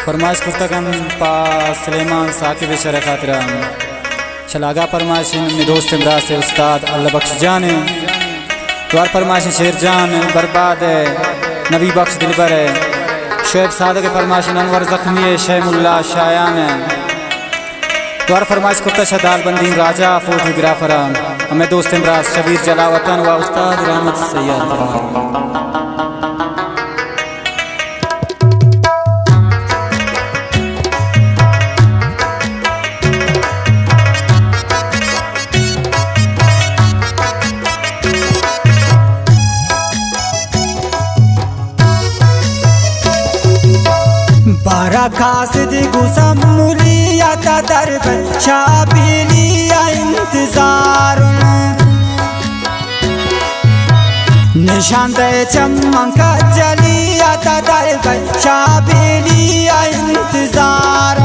फरमाइश कुर्तगन पा सलेमान साकिब शर खातिर छलागा फरमाइश अपने दोस्त इमराज से उस्ताद अल्लाह बख्श जान द्वार फरमाइश शेर जान बर्बाद है नबी बख्श दिलबर है शुएब सादक फरमाइश अनवर जख्मी है शहमुल्ला शायान है द्वार फरमाइश कुर्ता शदाल बंदी राजा फोटोग्राफर हमें दोस्त इमराज शबीर जलावतन व उस्ताद रहमत सैयद बारा खासिद गुसम मुलियाता दरब शाबिलिया इंतजार निशान दे चमक जलियाता दरब शाबिलिया इंतजार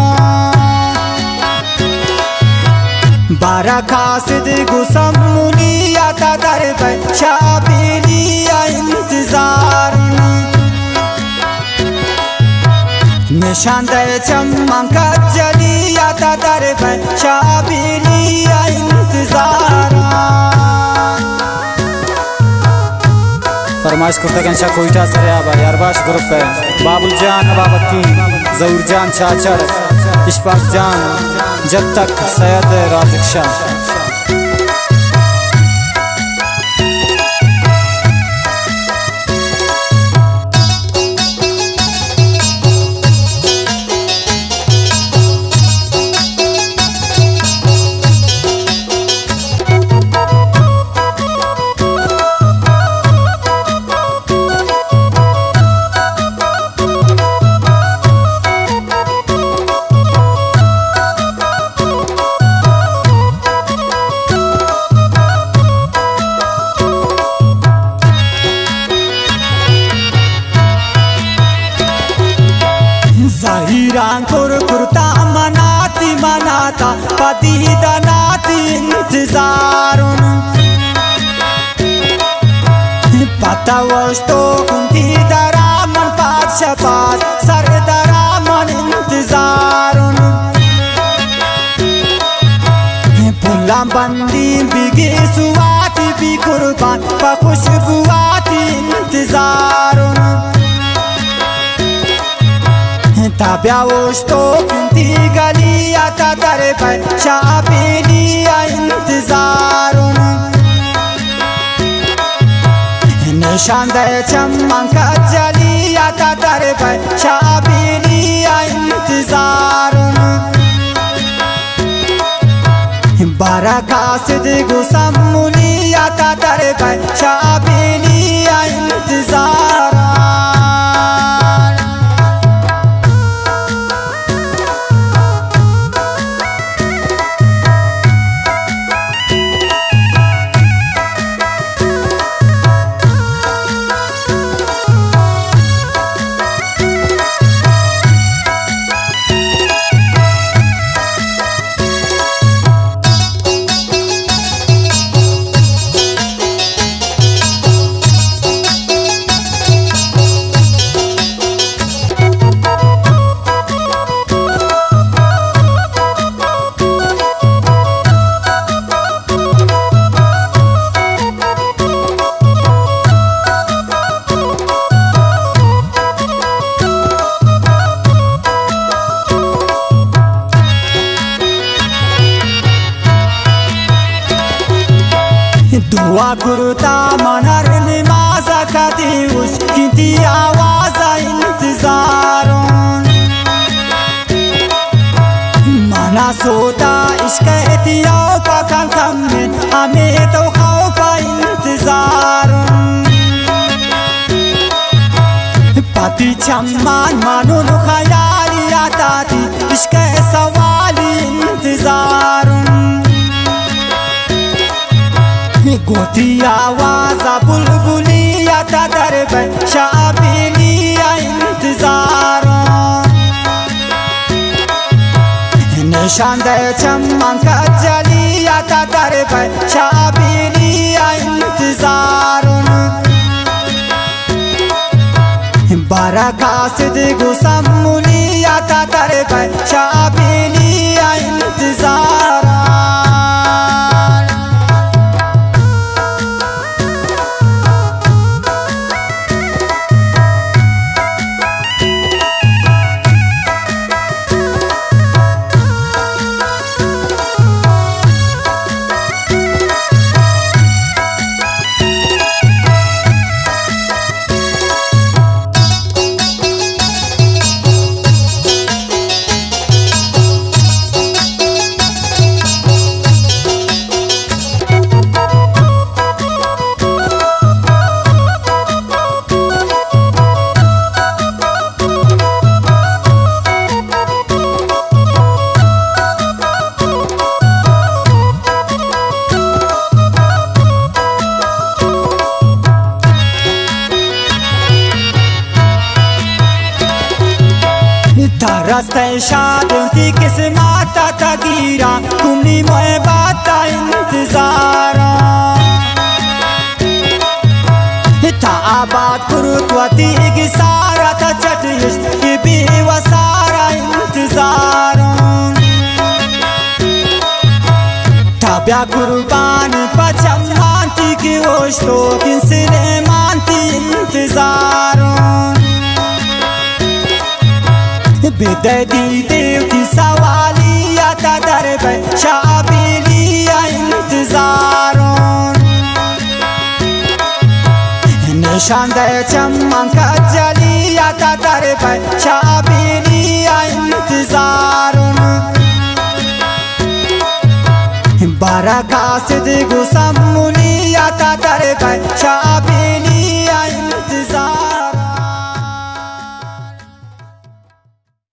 बारा खासिद गुसम मुलियाता दरब शाबिलिया इंतजार निशान दे चमक जलियाता दरब शाबिलिया इंतजार फरमाइश कुर्तगन शाह कोयटा सरियाबा यारबाश ग्रुप है बाबुल जान अबाबती जहूर जान चाचर इशफाक जान जब तक सैयद राजिक शाह कुर्ता मनाती मनाता पदीदा नाती इंतजार पता वश तो कुंती दरामन पात शपात सर दरामन इंतजार पुल्ला बंदी बिगे सुवाती भी कुर्बान पा खुशबुआती इंतजार ताब्या वश तो कुंती गलियाता दरब शाबिलिया इंतजार निशान दे चमक जलियाता दरब शाबिलिया इंतजार बारा खासिद गुसम मुलियाता दरब शाबिलिया इंतजार दुआ कुर्ता मनर नमाज कदी उसकी आवाज इंतजार मना सोता इश्क एतिया का कम में हमें तो खौफ इंतजार पति चम्मान मानो ख्याली आता थी इश्क सवाल इंतजार गोती आवाज बुलबुलियाता दरब शाबिलिया इंतजार निशान दे चमक जलियाता दरब शाबिलिया इंतजार बारा खासिद गुसम मुलिया आता दर पे शाबिली इंतजार रस्ते शादी किस्मत तगीरा तुमनी मोए बात इंतजार था आबाद कुरुत्वती सारा था चटिश की भी वसारा इंतजार था ब्या कुर्बानी पचम मानती की होश तो किसने मानती इंतजार बिददी देवती सवाली आता दर पे शाबिली इंतजार निशान दे चमक जली आता दर पे शाबिली इंतजार बरका सिद्ध गुसमुली आता दर पे